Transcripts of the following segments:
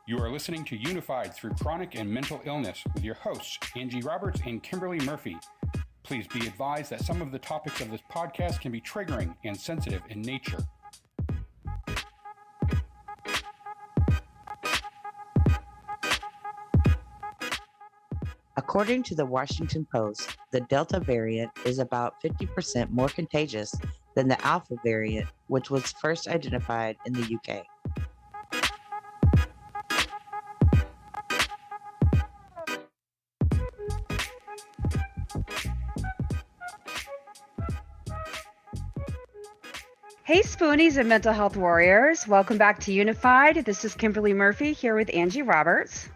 You are listening to Unified Through Chronic and Mental Illness with your hosts, Angie Roberts and Kimberly Murphy. Please be advised that some of the topics of this podcast can be triggering and sensitive in nature. According to the Washington Post, the Delta variant is about 50% more contagious than the Alpha variant, which was first identified in the UK. Hey, Spoonies and mental health warriors. Welcome back to Unified. This is Kimberly Murphy here with Angie Roberts.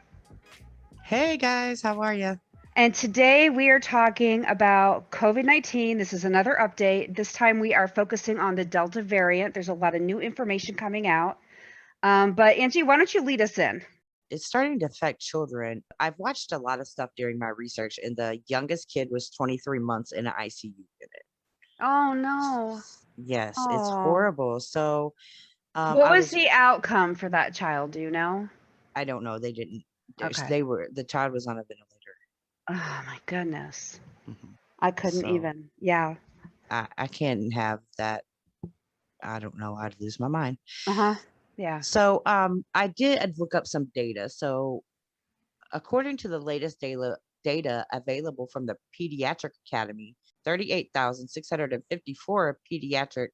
Hey guys, how are you? And today we are talking about COVID-19. This is another update. This time we are focusing on the Delta variant. There's a lot of new information coming out. But Angie, why don't you lead us in? It's starting to affect children. I've watched a lot of stuff during my research, and the youngest kid was 23 months in an ICU unit. Oh, no. Yes, it's Oh. horrible. So What was the outcome for that child? Do you know? I don't know. They didn't. Okay. The child was on a ventilator. Oh, my goodness. Mhm. I couldn't So even. Yeah. I can't have that. I don't know. I'd lose my mind. Uh-huh. Yeah. So I did look up some data. So according to the latest data available from the Pediatric Academy, 38,654 pediatric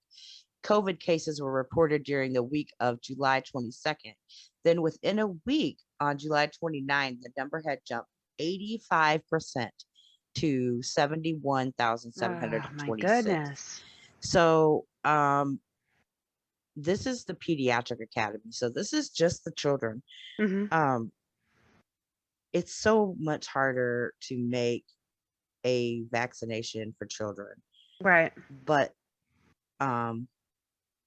COVID cases were reported during the week of July 22nd. Then within a week on July 29th, the number had jumped 85% to Oh, 71,726. my goodness. So this is the Pediatric Academy. So this is just the children. Mm-hmm. Um, it's so much harder to make a vaccination for children. Right. But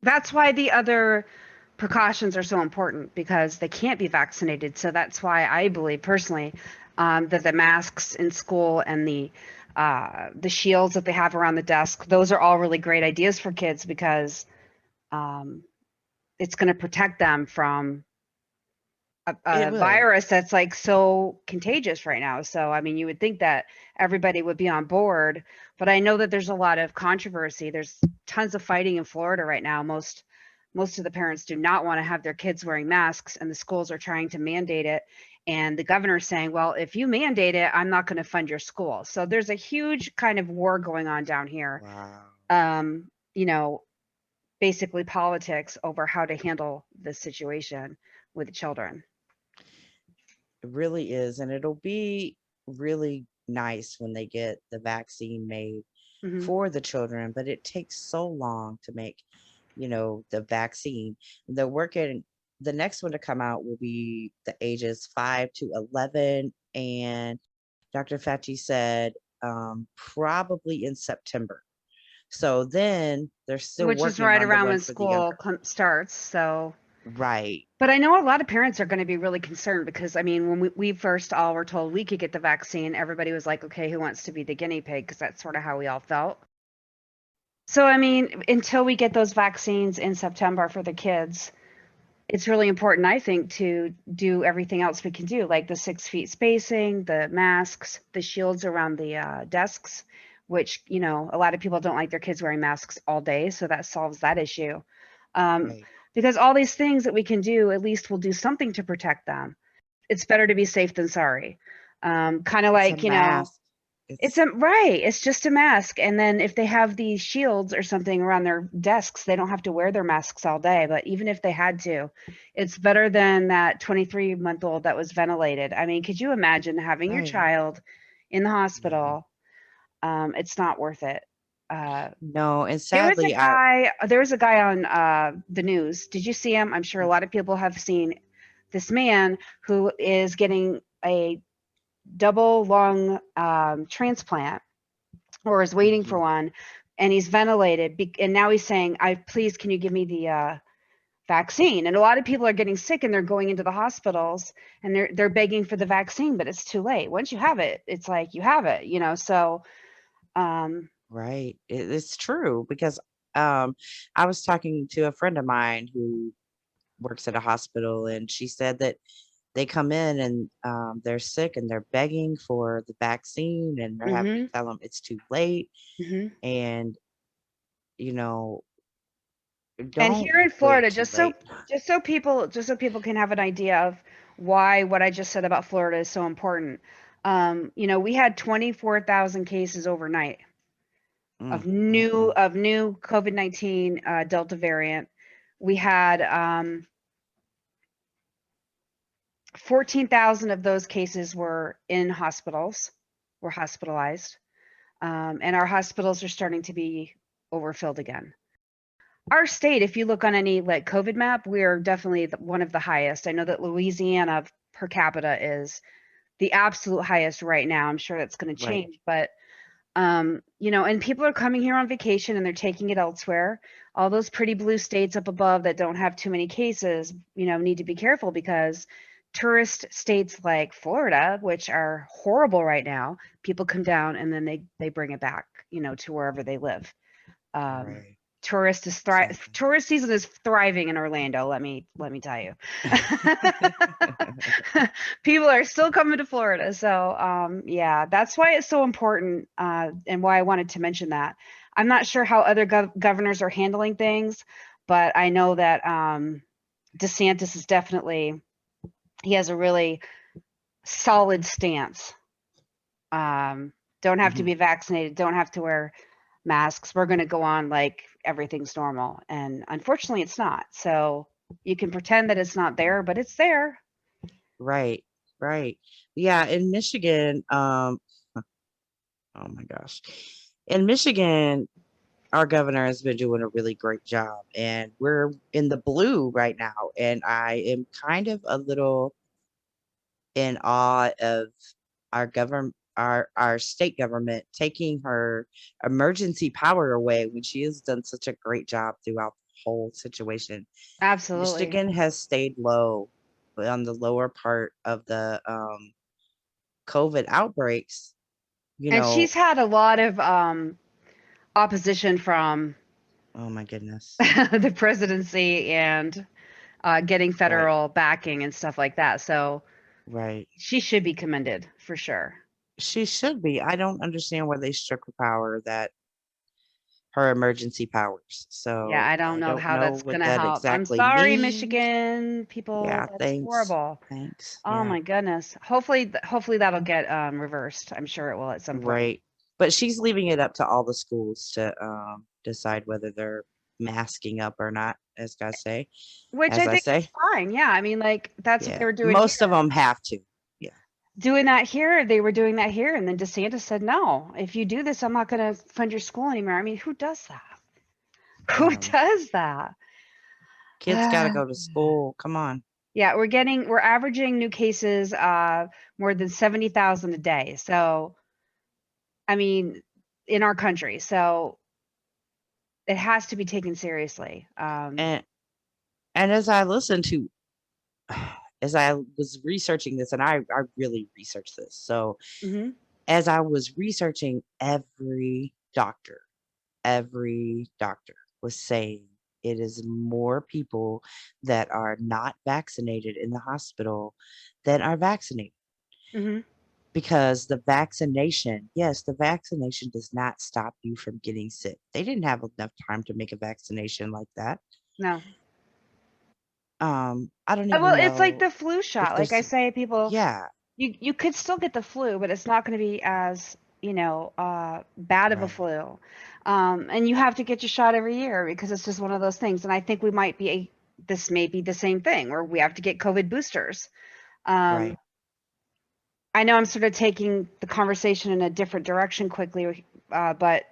That's why the other precautions are so important, because they can't be vaccinated. So that's why I believe personally that the masks in school and the shields that they have around the desk, those are all really great ideas for kids, because it's going to protect them from it a will. virus that's like so contagious right now. So, I mean, you would think that everybody would be on board, but I know that there's a lot of controversy. There's tons of fighting in Florida right now. Most of the parents do not want to have their kids wearing masks, and the schools are trying to mandate it. And the governor's saying, well, if you mandate it, I'm not going to fund your school. So there's a huge kind of war going on down here. Wow. You know, basically politics over how to handle this situation with children. It really is. And it'll be really nice when they get the vaccine made Mm-hmm. for the children, but it takes so long to make, the vaccine. They're working, the next one to come out will be the ages 5 to 11. And Dr. Fauci said probably in September. So then they're still Which is working right on the around one when for the school younger. starts. So, Right. but I know a lot of parents are going to be really concerned, because I mean, when we first all were told we could get the vaccine, everybody was like, okay, who wants to be the guinea pig? Because that's sort of how we all felt. So, I mean, until we get those vaccines in September for the kids, it's really important, I think, to do everything else we can do, like the 6 feet spacing, the masks, the shields around the desks, which, a lot of people don't like their kids wearing masks all day. So that solves that issue. Um, Right. because all these things that we can do, at least we'll do something to protect them. It's better to be safe than sorry. Kind of It's a like, mask. it's It's a right. It's just a mask. And then if they have these shields or something around their desks, they don't have to wear their masks all day. But even if they had to, it's better than that 23-month-old that was ventilated. I mean, could you imagine having your right. child in the No. hospital? It's not worth it. Uh, No, and there was a sadly, guy on the news. Did you see him? I'm sure a lot of people have seen this man who is getting a double lung transplant, or is waiting for Mhm. one, and he's ventilated. And now he's saying, "I please, can you give me the vaccine?" And a lot of people are getting sick, and they're going into the hospitals, and they're begging for the vaccine, but it's too late. Once you have it, it's like you have it, So, um, Right. It's true because I was talking to a friend of mine who works at a hospital, and she said that they come in and they're sick and they're begging for the vaccine and they're having to Mhm. tell them it's too late. Mhm. And, you know, And don't here in wait Florida, too late. just so people can have an idea of why what I just said about Florida is so important. We had 24,000 cases overnight Mm, of mm, new mm. of new COVID-19 Delta variant. We had 14,000 of those cases were in hospitals, were hospitalized, and our hospitals are starting to be overfilled again. Our state, if you look on any like COVID map, we are definitely one of the highest. I know that Louisiana per capita is the absolute highest right now. I'm sure that's going to Right, change, but and people are coming here on vacation and they're taking it elsewhere. All those pretty blue states up above that don't have too many cases, need to be careful because tourist states like Florida, which are horrible right now, people come down and then they bring it back, to wherever they live. Um, right, exactly. tourist season is thriving in Orlando. Let me tell you, people are still coming to Florida. So yeah, that's why it's so important, and why I wanted to mention that. I'm not sure how other governors are handling things, but I know that DeSantis is definitely, he has a really solid stance. Don't have to Mhm. be vaccinated, don't have to wear masks. We're going to go on like everything's normal. And unfortunately, it's not. So you can pretend that it's not there, but it's there. Right, right. Yeah, in Michigan, oh my gosh. In Michigan, our governor has been doing a really great job, and we're in the blue right now. And I am kind of a little in awe of our state government taking her emergency power away when she has done such a great job throughout the whole situation. Absolutely. Michigan has stayed low on the lower part of the COVID outbreaks, you And know. she's had a lot of opposition from Oh my goodness. the presidency and getting Right, federal backing and stuff like that. So right. she should be commended for sure. She should be. I don't understand why they stripped her power, that her emergency powers. Yeah, So I don't I know don't how know that's what gonna that help. I'm exactly sorry, means. Michigan people. Yeah, That's thanks. horrible. Thanks. Oh Yeah, my goodness. Hopefully that'll get reversed. I'm sure it will at some point. right. But she's leaving it up to all the schools to decide whether they're masking up or not, Which as I I think is say. fine. Yeah, I mean, like that's what they Yeah. were doing Most of here. them have to. Yeah. Doing that here, they were doing that here, and then DeSantis said, "No, if you do this, I'm not going to fund your school anymore." I mean, who does that? I Who don't know. does that? Kids got to go to school. Come on. Yeah, we're averaging new cases more than 70,000 a day. So, I mean, in our country. So, it has to be taken seriously. And as I listened to as I was researching this, and I really researched this. So Mhm. as I was researching, every doctor was saying it is more people that are not vaccinated in the hospital than are vaccinated, Mhm. because the vaccination does not stop you from getting sick. They didn't have enough time to make a vaccination like that. No. I don't Well, even it's like know the flu if shot. Like I there's say, people, yeah, you could still get the flu, but it's not going to be as, bad of a right, flu. And you have to get your shot every year because it's just one of those things. And I think this may be the same thing where we have to get COVID boosters. Um, right. I know I'm sort of taking the conversation in a different direction quickly, but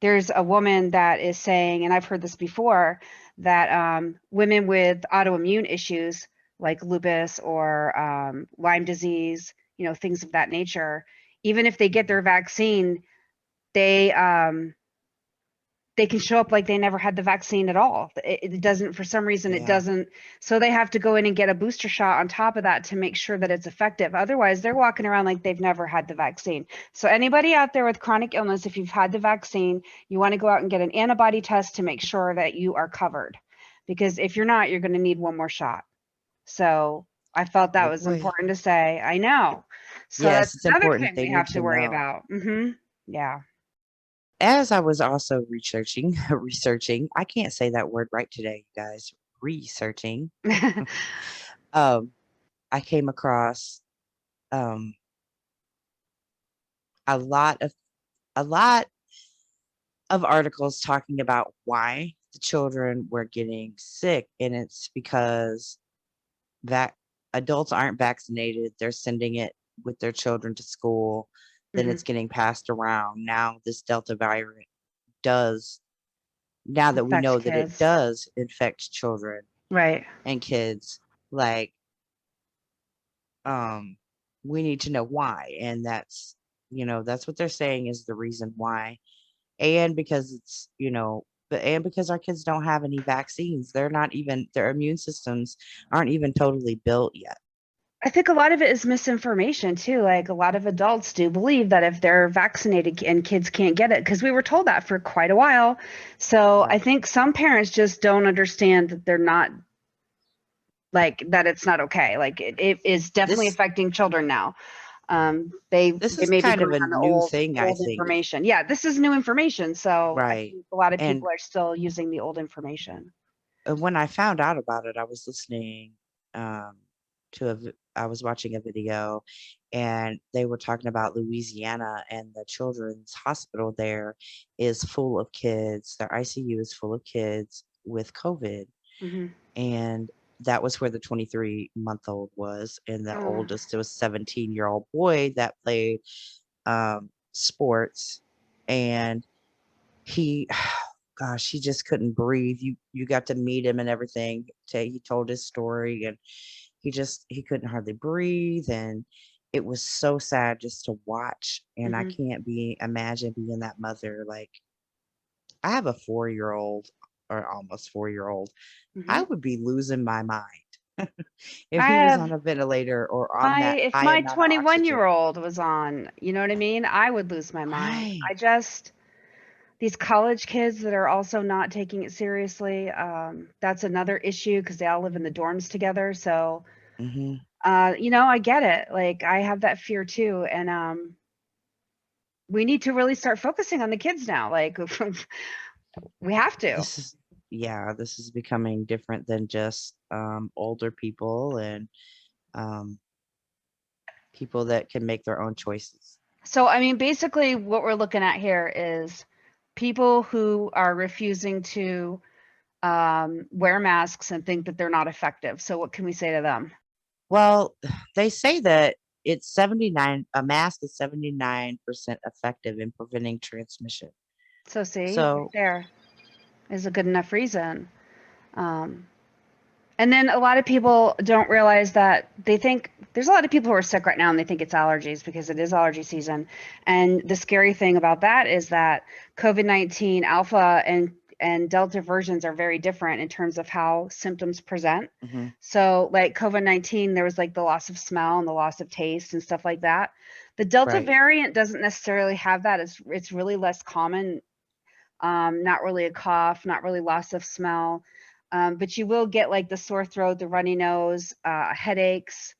there's a woman that is saying, and I've heard this before, that women with autoimmune issues like lupus or Lyme disease, things of that nature, even if they get Mhm. their vaccine, they they can show up like they never had the vaccine at all. It doesn't, for some reason, it Yeah, doesn't. So they have to go in and get a booster shot on top of that to make sure that it's effective. Otherwise, they're walking around like they've never had the vaccine. So anybody out there with chronic illness, if you've had the vaccine, you want to go out and get an antibody test to make sure that you are covered. Because if you're not, you're going to need one more shot. So I felt that Oh was boy. important to say. I know. So Yes, that's it's another important. thing They we need have to to worry know. about. Yeah. As I was also researching, I can't say that word right today, you guys. Researching. Um, I came across um a lot of a lot of articles talking about why the children were getting sick, and it's because that adults aren't vaccinated. They're sending it with their children to school, then Mhm. it's getting passed around. Now this Delta variant does now that we Affects know that it kids. does infect children Right. and kids, like, um, we need to know why, and that's what they're saying is the reason why. And because and because our kids don't have any vaccines. Their immune systems aren't even totally built yet. I think a lot of it is misinformation too. Like a lot of adults do believe that if they're vaccinated and kids can't get it, because we were told that for quite a while. So I Right. think some parents just don't understand that they're not like that it's not okay. Like it is definitely This affecting children now. They is may be kind of going a on the new thing, I old think. information. Yeah, this is new information. So I Right. think a lot of And people are still using the old information. when I found out about it, I was listening um, I was watching a video, and they were talking about Louisiana, and the children's hospital there is full of kids. Their ICU is full of kids with COVID. Hmm. And that was where the 23-month-old was. And the Oh. oldest, it was 17-year-old boy that played sports. And he gosh, he just couldn't breathe. You got to meet him and everything. He told his story, and he couldn't hardly breathe, and it was so sad just to watch. And I Hmm. can't be imagine being that mother. Like, I have a 4-year-old, or almost 4-year-old. I Hmm. would be losing my mind if I he was on have a ventilator or on my that if high my amount of 21-year oxygen. old was on, you know what I mean? I would lose my mind. Right. I just these college kids that are also not taking it seriously. That's another issue because they all live in the dorms together. So, Hmm. I get it. Like I have that fear too, and we need to really start focusing on the kids now. Like we have to. This is Yeah, this is becoming different than just older people and um, people that can make their own choices. So, I mean, basically, what we're looking at here is people who are refusing to wear masks and think that they're not effective. So, what can we say to them? Well, they say that a mask is 79% effective in preventing transmission. So, see, right So, there is a good enough reason. Um, and then a lot of people don't realize that they think there's a lot of people who are sick right now and they think it's allergies because it is allergy season. And the scary thing about that is that COVID-19 alpha and delta versions are very different in terms of how symptoms present. mhm, So like COVID-19, there was like the loss of smell and the loss of taste and stuff like that. The delta right. variant doesn't necessarily have that. It's really less common, not really a cough, not really loss of smell. But you will get like the sore throat, the runny nose, headaches,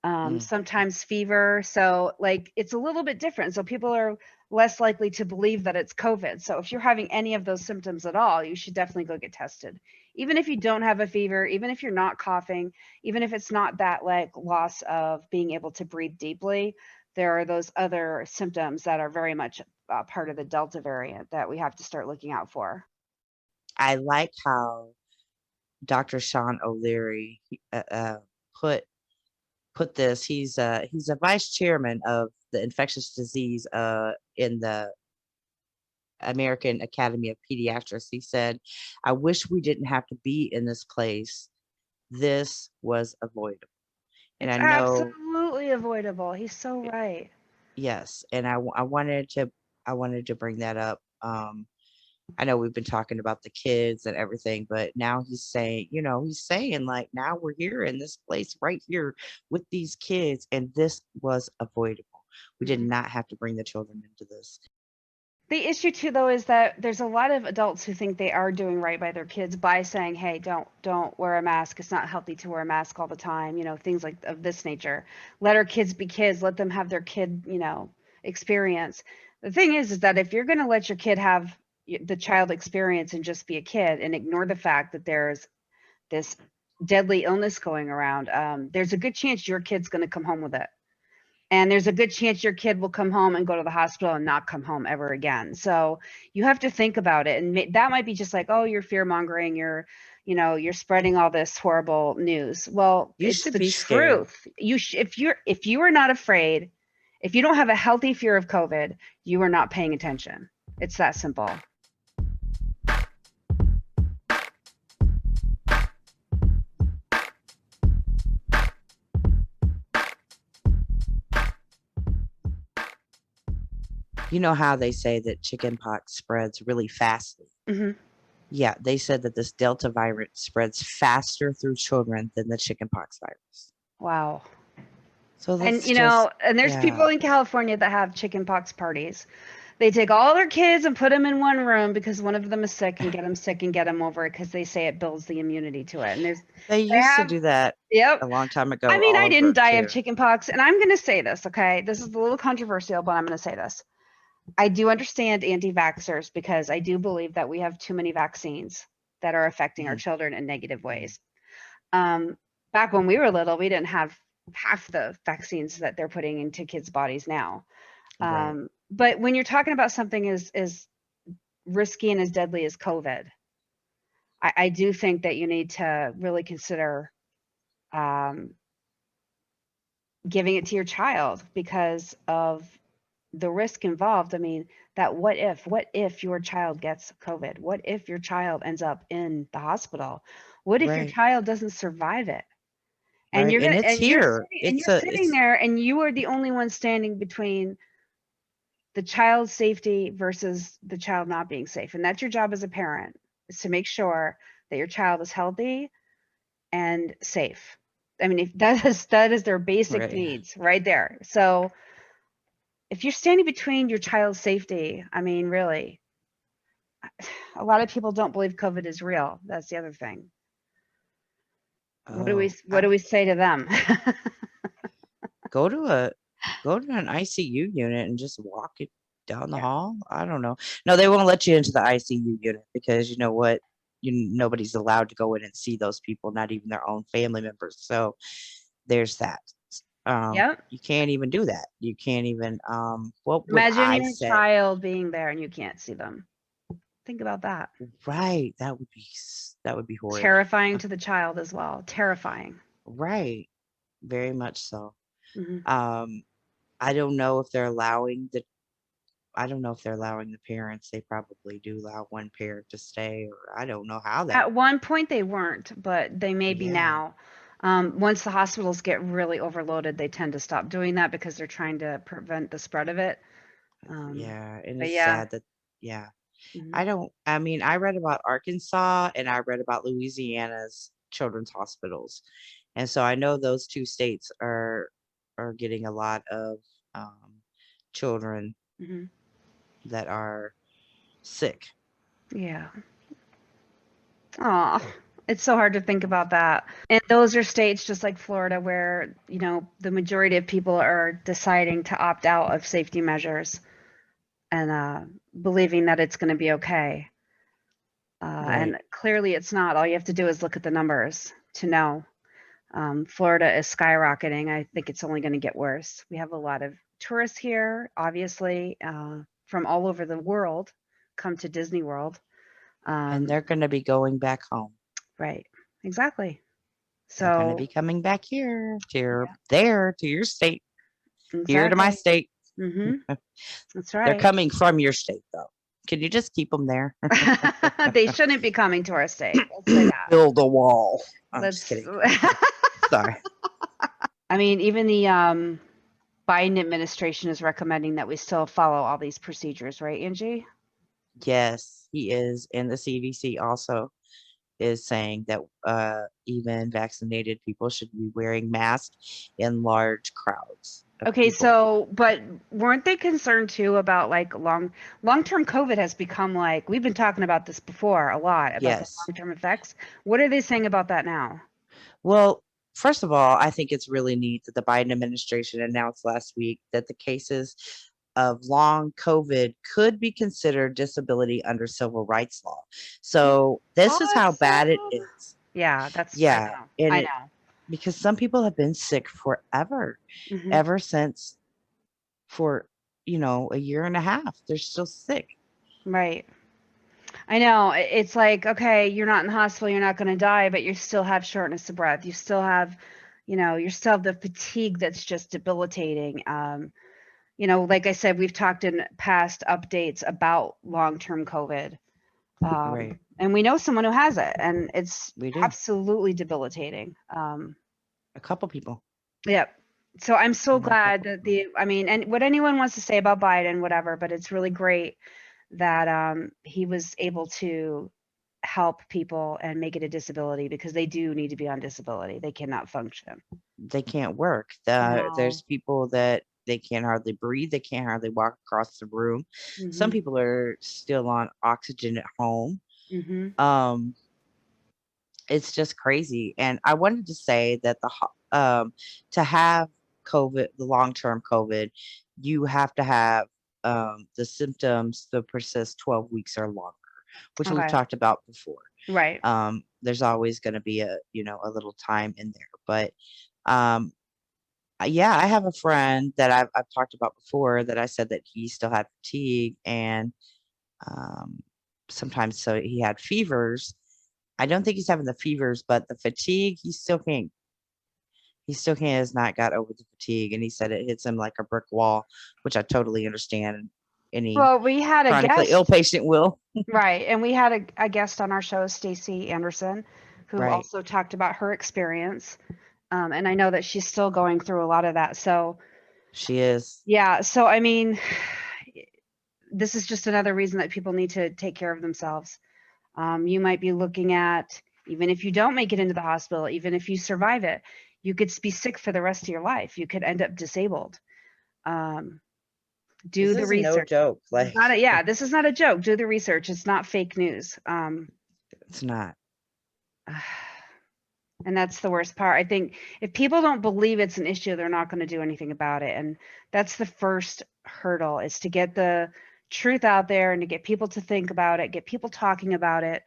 Mm, sometimes fever. So, like, it's a little bit different. So, people are less likely to believe that it's COVID. So, if you're having any of those symptoms at all, you should definitely go get tested. Even if you don't have a fever, even if you're not coughing, even if it's not that like loss of being able to breathe deeply, there are those other symptoms that are very much part of the Delta variant that we have to start looking out for. I like how Dr. Sean O'Leary put this. He's a vice chairman of the infectious disease in the American Academy of Pediatrics. He said, "I wish we didn't have to be in this place. This was avoidable." And It's I know, absolutely avoidable. He's so eh, right. yes, and I wanted to bring that up. I know we've been talking about the kids and everything, but now he's saying, like, now we're here in this place right here with these kids, and this was avoidable. We did Mhm. not have to bring the children into this. The issue too, though, is that there's a lot of adults who think they are doing right by their kids by saying, "Hey, don't wear a mask. It's not healthy to wear a mask all the time." You know, things like of this nature. Let our kids be kids. Let them have their kid, experience. The thing is that if you're going to let your kid have the child experience and just be a kid and ignore the fact that there's this deadly illness going around, there's a good chance your kid's going to come home with it. And there's a good chance your kid will come home and go to the hospital and not come home ever again. So you have to think about it. And that might be just like, oh, you're fear mongering, you're spreading all this horrible news. Well, You it's should the be scared. truth. If you are not afraid, if you don't have a healthy fear of COVID, you are not paying attention. It's that simple. You know how they say that chickenpox spreads really fastly? Hmm. Yeah, they said that this Delta virus spreads faster through children than the chickenpox virus. Wow. So And that's just, and there's yeah, people in California that have chickenpox parties. They take all their kids and put them in one room because one of them is sick and get them sick and get them over it because they say it builds the immunity to it. And they they used to have, do that yep. a long time I ago mean, all I didn't over die of too. chickenpox, and I'm going to say this, okay? This is a little controversial, but I'm going to say this. I do understand anti-vaxxers because I do believe that we have too many vaccines that are affecting our Mhm. children in negative ways. Um, Back when we were little, we didn't have half the vaccines that they're putting into kids' bodies now. Right. But when you're talking about something as risky and as deadly as COVID, I do think that you need to really consider um, giving it to your child because of the risk involved. I mean, that what if your child gets COVID? What if your child ends up in the hospital? What if your Right. child doesn't survive it? And Right. And it's here. you're sitting there and you are the only one standing between the child's safety versus the child not being safe. And that's your job as a parent, is to make sure that your child is healthy and safe. I mean, if that is their basic right. needs right there. So if you're standing between your child's safety, I mean, really, a lot of people don't believe COVID is real. That's the other thing. Oh, What do we say to them? go to a go to an ICU unit and just walk it down the Yeah. hall. I don't know. No, they won't let you into the ICU unit because you know what? Nobody's allowed to go in and see those people, not even their own family members. So there's that. Yep. You can't even do that. You can't even what would Imagine I your say? child being there and you can't see them. Think about that. Right. That would be horrid. Terrifying to the child as well. Terrifying. Right. Very much so. Hmm. Um I don't know if they're allowing the I don't know if they're allowing the parents. They probably do allow one parent to stay, or I don't know how that. At one point they weren't, but they may be Yeah, now. Once the hospitals get really overloaded, they tend to stop doing that because they're trying to prevent the spread of it. Um, yeah, and but it's yeah. sad that yeah. Hmm. I mean, I read about Arkansas and I read about Louisiana's children's hospitals. And so I know those two states are getting a lot of um children Hmm. that are sick. Yeah. Oh, it's so hard to think about that. And those are states just like Florida where, the majority of people are deciding to opt out of safety measures and believing that it's going to be okay. Right. And clearly it's not. All you have to do is look at the numbers to know. Florida is skyrocketing. I think it's only going to get worse. We have a lot of tourists here, obviously, from all over the world come to Disney World. And Um, they're going to be going back home. right. Exactly. They're going to So, be coming back here yeah, to your state, here to my exactly. state. Hmm. That's They're right. coming from your state, though. Can you just keep them there? They shouldn't be coming to our state. Let's say that. Build a wall. I'm just Let's. kidding. Sorry. I mean, even the Biden administration is recommending that we still follow all these procedures, right, Angie? Yes, he is. And the CDC also is saying that even vaccinated people should be wearing masks in large crowds. Okay, people. so but weren't they concerned too about like long-term COVID has become like we've been talking about this before a lot about the Yes. long-term effects. What are they saying about that now? Well, first of all, I think it's really neat that the Biden administration announced last week that the cases of long COVID could be considered disability under civil rights law. So this is how bad it Awesome. is. Yeah, I Yeah. know. And I it, know. because some people have been sick forever, Hmm. ever since for, a year and a half. They're still sick. Right. I know. It's like, okay, you're not in the hospital, you're not going to die, but you still have shortness of breath. You still have, you still have the fatigue that's just debilitating. Like I said, we've talked in past updates about long-term COVID. Right. And we know someone who has it, and it's We do. absolutely debilitating. A couple people. Yep. So I'm I so know a glad couple that people. I mean, and what anyone wants to say about Biden, whatever, but it's really great that he was able to help people and make it a disability because they do need to be on disability. They cannot function. They can't work. No. There's people that they can't hardly breathe. They can't hardly walk across the room. Some Mhm. people are still on oxygen at home. Mhm. Um, it's just crazy. And I wanted to say that to have COVID, the long-term COVID, you have to have the symptoms that persist 12 weeks or longer, which we've Okay. talked about before. Right. There's always going to be a little time in there, but um, yeah, I have a friend that I've talked about before that I said that he still had fatigue and um, sometimes so he had fevers. I don't think he's having the fevers, but the fatigue, he still can't has not got over the fatigue. And he said it hits him like a brick wall, which I totally understand. Any Well, we had a chronically ill guest, patient will. right, and we had a guest on our show, Stacy Anderson, who Right. also talked about her experience. And I know that she's still going through a lot of that. So, She is. yeah, so I mean, this is just another reason that people need to take care of themselves. You might be looking at, even if you don't make it into the hospital, even if you survive it, you could be sick for the rest of your life. You could end up disabled. Um, do This the is no research. joke. This is Like, not a, yeah, this is not a joke. Do the research. It's not fake news. it's not. And that's the worst part. I think if people don't believe it's an issue, they're not going to do anything about it. And that's the first hurdle, is to get the truth out there and to get people to think about it, get people talking about it,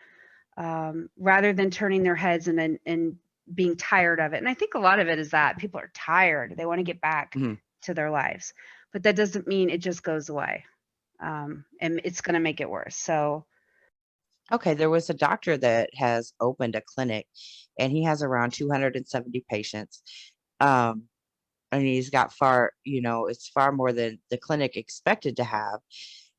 rather than turning their heads and being tired of it. And I think a lot of it is that people are tired. They want to get back Mhm. to their lives, but that doesn't mean it just goes away. And it's going to make it worse. So, Okay, there was a doctor that has opened a clinic and he has around 270 patients. Um, and he's got it's far more than the clinic expected to have.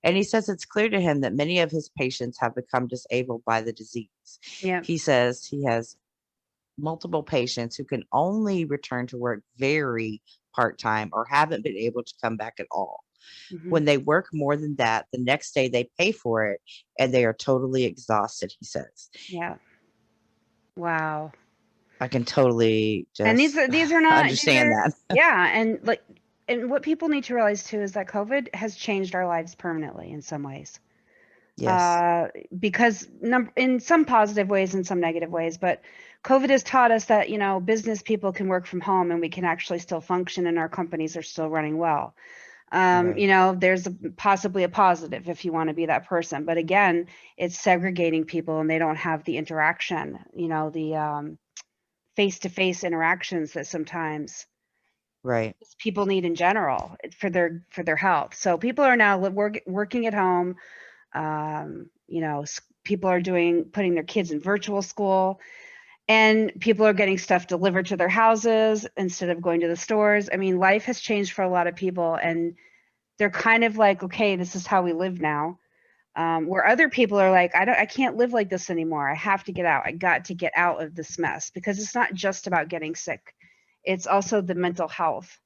And he says it's clear to him that many of his patients have become disabled by the disease. yeah. He says he has multiple patients who can only return to work very part-time or haven't been able to come back at all. Hmm. When they work more than that, the next day they pay for it and they are totally exhausted, he says. Yeah. Wow. I can totally And just these are not these understand are that. yeah, and like and what people need to realize too is that COVID has changed our lives permanently in some ways. Yes. Uh, because in some positive ways and some negative ways, but COVID has taught us that, business people can work from home and we can actually still function and our companies are still running well. Right. There's possibly a positive if you want to be that person, but again, it's segregating people and they don't have the interaction, the face-to-face interactions that sometimes Right. people need in general for their health. So people are now working at home. People are putting their kids in virtual school, and people are getting stuff delivered to their houses instead of going to the stores. I mean, life has changed for a lot of people, and they're kind of like, okay, this is how we live now. Where other people are like, I can't live like this anymore. I have to get out. I got to get out of this mess, because it's not just about getting sick. It's also the mental health,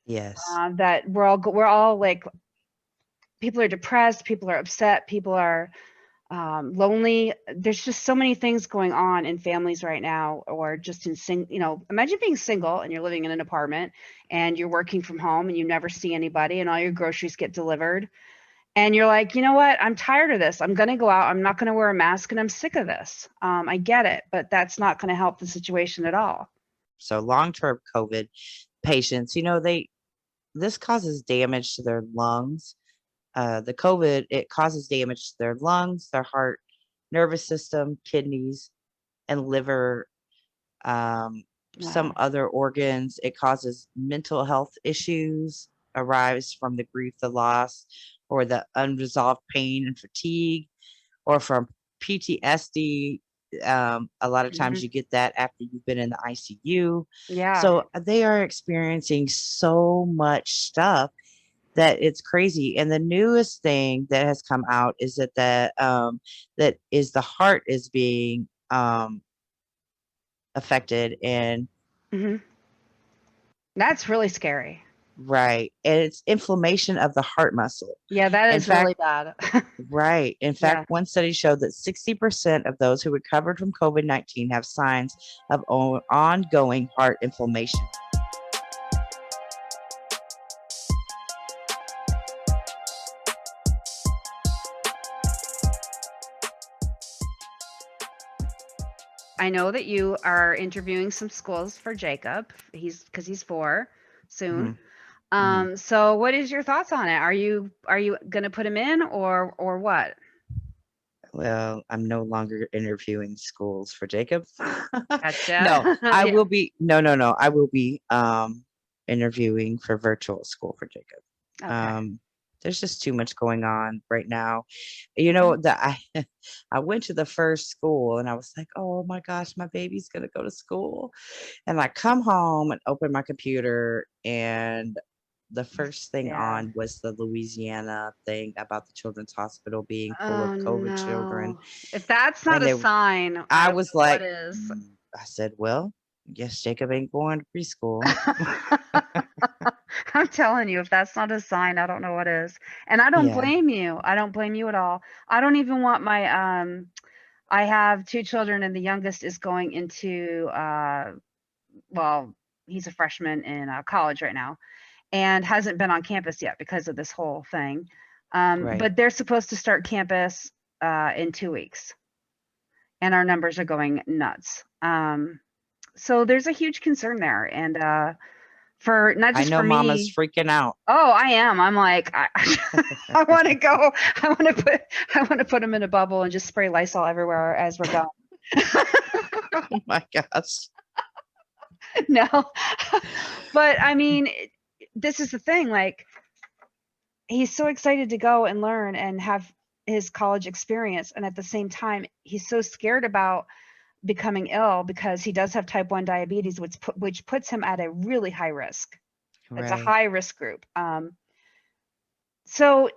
Yes. that we're all like, people are depressed, people are upset, people are lonely. There's just so many things going on in families right now, or just imagine being single and you're living in an apartment and you're working from home and you never see anybody and all your groceries get delivered. And you're like, you know what? I'm tired of this. I'm going to go out. I'm not going to wear a mask and I'm sick of this. I get it, but that's not going to help the situation at all. So long-term COVID patients, this causes damage to their lungs. The COVID, it causes damage to their lungs, their heart, nervous system, kidneys, and liver, some Wow. other organs. It causes mental health issues, arise from the grief, the loss, or the unresolved pain and fatigue, or from PTSD. A lot of times Mhm. you get that after you've been in the ICU. Yeah. So they are experiencing so much stuff that it's crazy. And the newest thing that has come out is that is the heart is being affected, and Hmm. That's really scary. right, and it's inflammation of the heart muscle. Yeah, that In is really fact, bad. right. In Yeah. fact, one study showed that 60% of those who recovered from COVID-19 have signs of ongoing heart inflammation. I know that you are interviewing some schools for Jacob. Because he's 4 soon. Mhm, mhm. So what is your thoughts on it? Are you gonna put him in or what? Well, I'm no longer interviewing schools for Jacob. No, Gotcha. I Yeah. will be. No, no, no. I will be interviewing for virtual school for Jacob. Okay. Um, there's just too much going on right now. Mhm. That I I went to the first school and I was like, oh my gosh, my baby's gonna go to school. And I come home and open my computer, and the first thing Yeah. on was the Louisiana thing about the children's hospital being full of Oh COVID children. no. If that's not And a sign, I I don't was know what like, is. I said, well, guess Jacob ain't going to preschool. I'm telling you, if that's not a sign, I don't know what is. And I don't Yeah, blame you. I don't blame you at all. I don't even want I have 2 children and the youngest is going into well, he's a freshman in college right now and hasn't been on campus yet because of this whole thing. right. But they're supposed to start campus in 2 weeks and our numbers are going nuts. So there's a huge concern there. And for not I just know for mama's me. freaking out. Oh, I am. I'm like, I want to go. I want to put them in a bubble and just spray Lysol everywhere as we're going. Oh my gosh. No, but I mean, this is the thing. Like, he's so excited to go and learn and have his college experience, and at the same time, he's so scared about becoming ill because he does have type 1 diabetes, which puts him at a really high risk. It's a Right. high risk group. So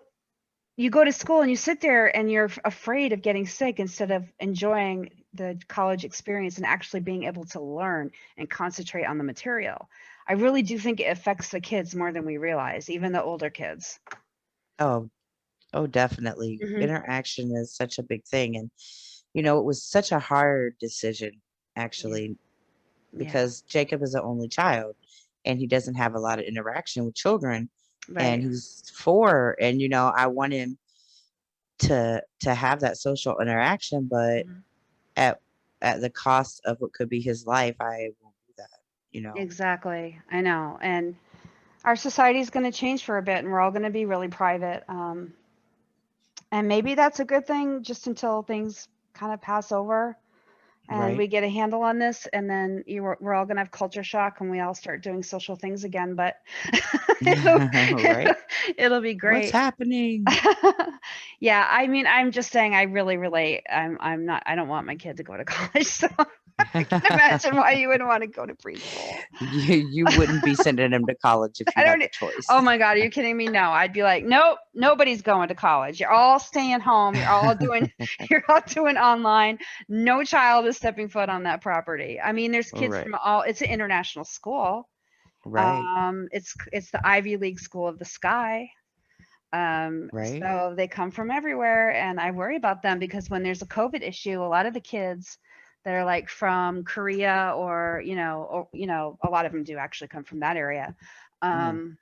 you go to school and you sit there and you're afraid of getting sick instead of enjoying the college experience and actually being able to learn and concentrate on the material. I really do think it affects the kids more than we realize, even the older kids. Oh, oh, definitely. Hmm. Interaction is such a big thing. And, it was such a hard decision, Yeah. actually, Yeah. because Jacob is the only child and he doesn't have a lot of interaction with children. And Right. he's 4. And, I want him to have that social interaction, but Mhm. at at the cost of what could be his life, I won't do that, you know. Exactly. I know. And our society is going to change for a bit and we're all going to be really private. And maybe that's a good thing just until things kind of pass over and Right. we get a handle on this, and then we're all gonna have culture shock and we all start doing social things again. But it'll, Right. it'll be What's great. happening? Yeah, I mean, I'm just saying I really relate. I'm not. I don't want my kid to go to college, so I can imagine why you would want to go to preschool. You wouldn't be sending him to college if I you had don't. the choice. Oh my God, are you kidding me? No, I'd be like, nope, nobody's going to college. You're all staying home. You're all doing online. No child is stepping foot on that property. I mean, there's kids Right. from all. It's an international school. Right. It's the Ivy League school of the sky. Right. So they come from everywhere, and I worry about them because when there's a COVID issue, a lot of the kids that are like from Korea or a lot of them do actually come from that area. Mm,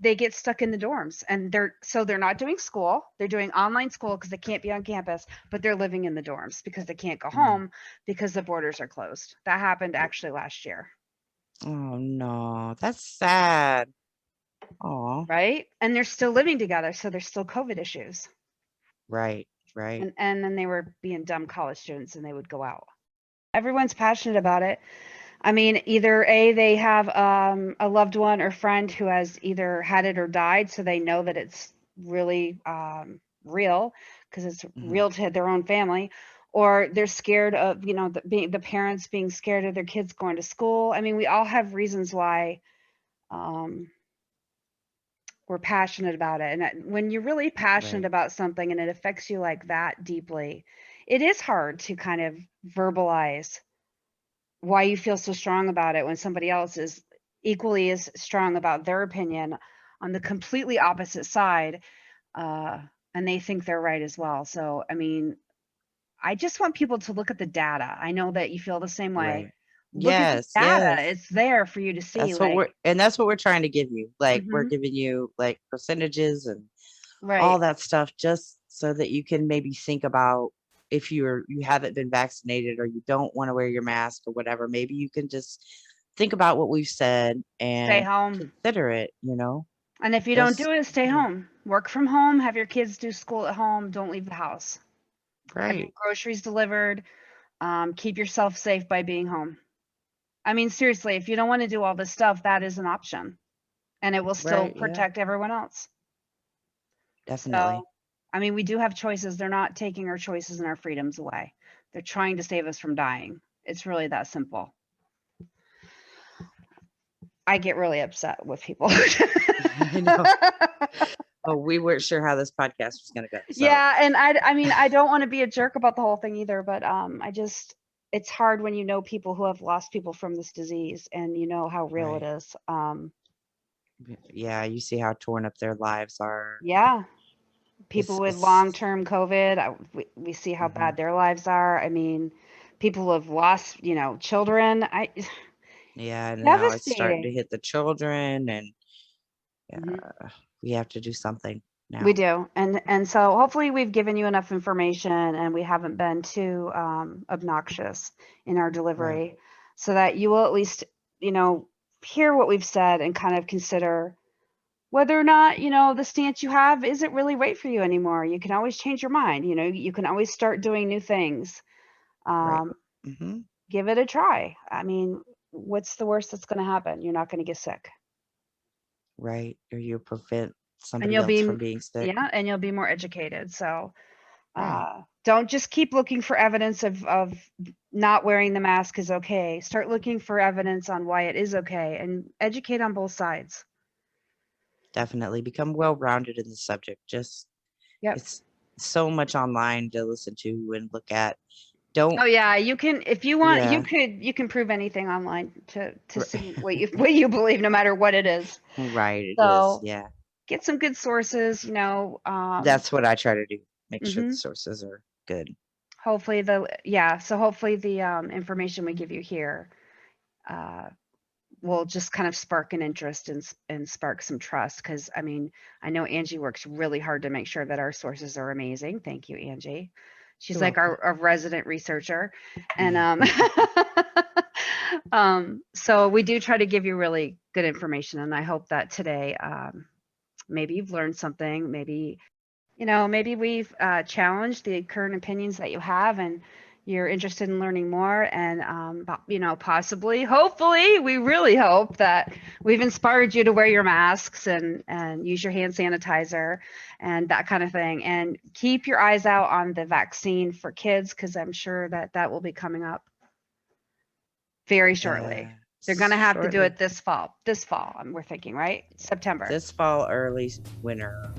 They get stuck in the dorms, and they're not doing school. They're doing online school because they can't be on campus, but they're living in the dorms because they can't go mm. home because the borders are closed. That happened actually last year. Oh no, that's sad. Oh, Right? And they're still living together, so there's still COVID issues. right, right. And then they were being dumb college students and they would go out. Everyone's passionate about it. I mean, either they have a loved one or friend who has either had it or died, so they know that it's really real because it's Hmm. real to their own family, or they're scared of the parents being scared of their kids going to school. I mean, we all have reasons why um, we're passionate about it. And when you're really passionate Right, about something and it affects you like that deeply, it is hard to kind of verbalize why you feel so strong about it when somebody else is equally as strong about their opinion on the completely opposite side, uh, and they think they're right as well. So, I mean, I just want people to look at the data. I know that you feel the same way. right. Look at the Yes, data. yes. It's there for you to see. Like, That's what we're trying to give you. Like we're mhm, giving you like percentages and all right. that stuff just so that you can maybe think about if you haven't been vaccinated or you don't want to wear your mask or whatever, maybe you can just think about what we've said Stay and home. consider it, you know? And if you don't Just do it, stay consider it. home. Work from home. Have your kids do school at home. Don't leave the house. Have your Right, groceries delivered. Keep yourself safe by being home. I mean, seriously, if you don't want to do all this stuff, that is an option and it will still right, yeah, protect everyone else. So, definitely. I mean, we do have choices. They're not taking our choices and our freedoms away. They're trying to save us from dying. It's really that simple. I get really upset with people. I know. Oh, we weren't sure how this podcast was gonna go. So Yeah, and I mean, I don't want to be a jerk about the whole thing either, but it's hard when you know people who have lost people from this disease and you know how real it right. is. Yeah, you see how torn up their lives are. Yeah, people with It's long-term COVID, we see how hmm bad their lives are. I mean, people who have lost, children. I yeah, and now it's starting to devastating. hit the children and Mhm. yeah, we have to do something We now. do, and so hopefully we've given you enough information and we haven't been too obnoxious in our Right, delivery, so that you will at least, you know, hear what we've said and kind of consider whether or not, the stance you have isn't really right for you anymore. You can always change your mind. You can always start doing new things. right. Um, Hmm. Give it a try. I mean, what's the worst that's going to happen? You're not going to get sick, Right. Or you prevent and somebody you'll else be, from being sick. yeah, and you'll be more educated. So Right. don't just keep looking for evidence of not wearing the mask is okay. Start looking for evidence on why it is okay and educate on both sides. Definitely become well rounded in the subject. Just Yep. it's so much online to listen to and look at. Don't Oh yeah, you can if you want yeah. you can prove anything online to see what you believe no matter what it is. Right, it is. So Yeah. get some good sources, That's what I try to do. Make sure the mhm. sources are good. Hopefully the information we give you here uh will just kind of spark an interest and spark some trust because I mean, I know Angie works really hard to make sure that our sources are amazing. Thank you, Angie. She's You're like welcome. our resident researcher. And so we do try to give you really good information and I hope that today maybe you've learned something, maybe we've challenged the current opinions that you have and you're interested in learning more and possibly hopefully we really hope that we've inspired you to wear your masks and use your hand sanitizer and that kind of thing and keep your eyes out on the vaccine for kids because I'm sure that that will be coming up very shortly. They're going to have to do Shortly. it this fall we're thinking, right? September. This fall, early winter.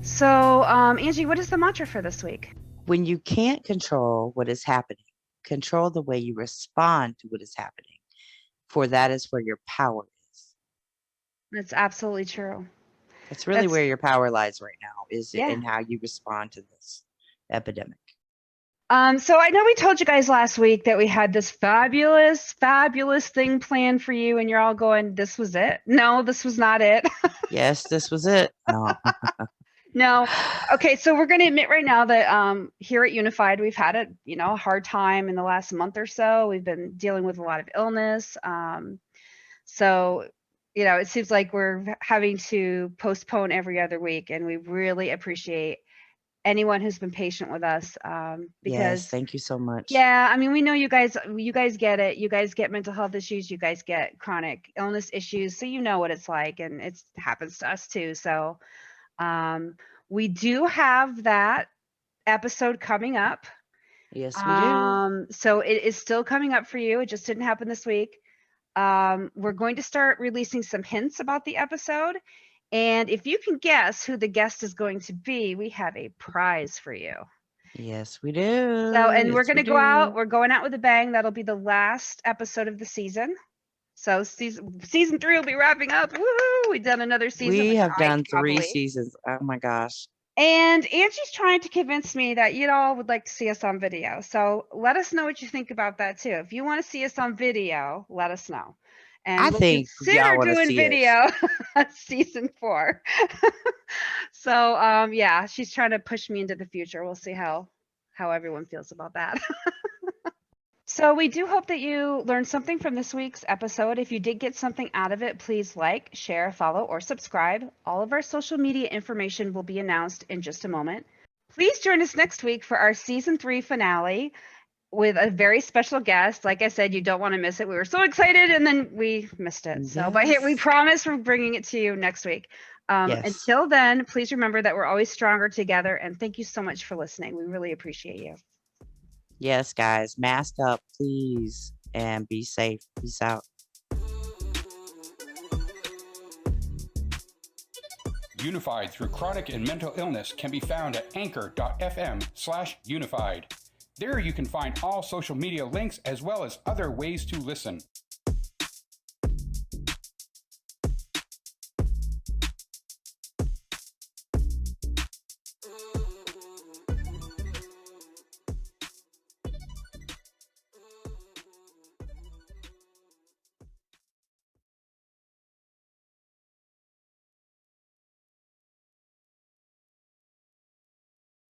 So Angie, what is the mantra for this week? when you can't control what is happening, control the way you respond to what is happening, for that is where your power is. That's absolutely true. That's really That's where your power lies right now, is yeah. in how you respond to this epidemic. So I know we told you guys last week that we had this fabulous, fabulous thing planned for you, and you're all going, "This was it." No, this was not it. Yes, this was it. No. No. Okay, so we're going to admit right now that here at Unified, we've had a hard time in the last month or so. We've been dealing with a lot of illness. So it seems like we're having to postpone every other week, and we really appreciate anyone who's been patient with us Yes, because thank you so much. yeah, I mean, we know you guys get it. You guys get mental health issues, you guys get chronic illness issues, so you know what it's like, and it happens to us too. So we do have that episode coming up. Yes, we do. So it is still coming up for you. It just didn't happen this week. We're going to start releasing some hints about the episode. And if you can guess who the guest is going to be, we have a prize for you. Yes, we do. So, and we're Yes, going we to go out. do. We're going out with a bang. That'll be the last episode of the season. So season 3 will be wrapping up. Woohoo! We've done another season. We Which have I done cannot 3 believe. seasons. Oh my gosh. And Angie's trying to convince me that you all would like to see us on video. So let us know what you think about that too. If you want to see us on video, let us know. And I we'll think y'all consider want to doing see us. video season 4. So yeah, she's trying to push me into the future. We'll see how everyone feels about that. So we do hope that you learned something from this week's episode. If you did get something out of it, please like, share, follow, or subscribe. All of our social media information will be announced in just a moment. Please join us next week for our season 3 finale with a very special guest. Like I said, you don't want to miss it. We were so excited and then we missed it. So, but here, we Yes. promise we're bringing it to you next week. Yes. Until then, please remember that we're always stronger together. And thank you so much for listening. We really appreciate you. Yes, guys. Mask up, please, and be safe. Peace out. Unified through chronic and mental illness can be found at anchor.fm/unified. There you can find all social media links as well as other ways to listen.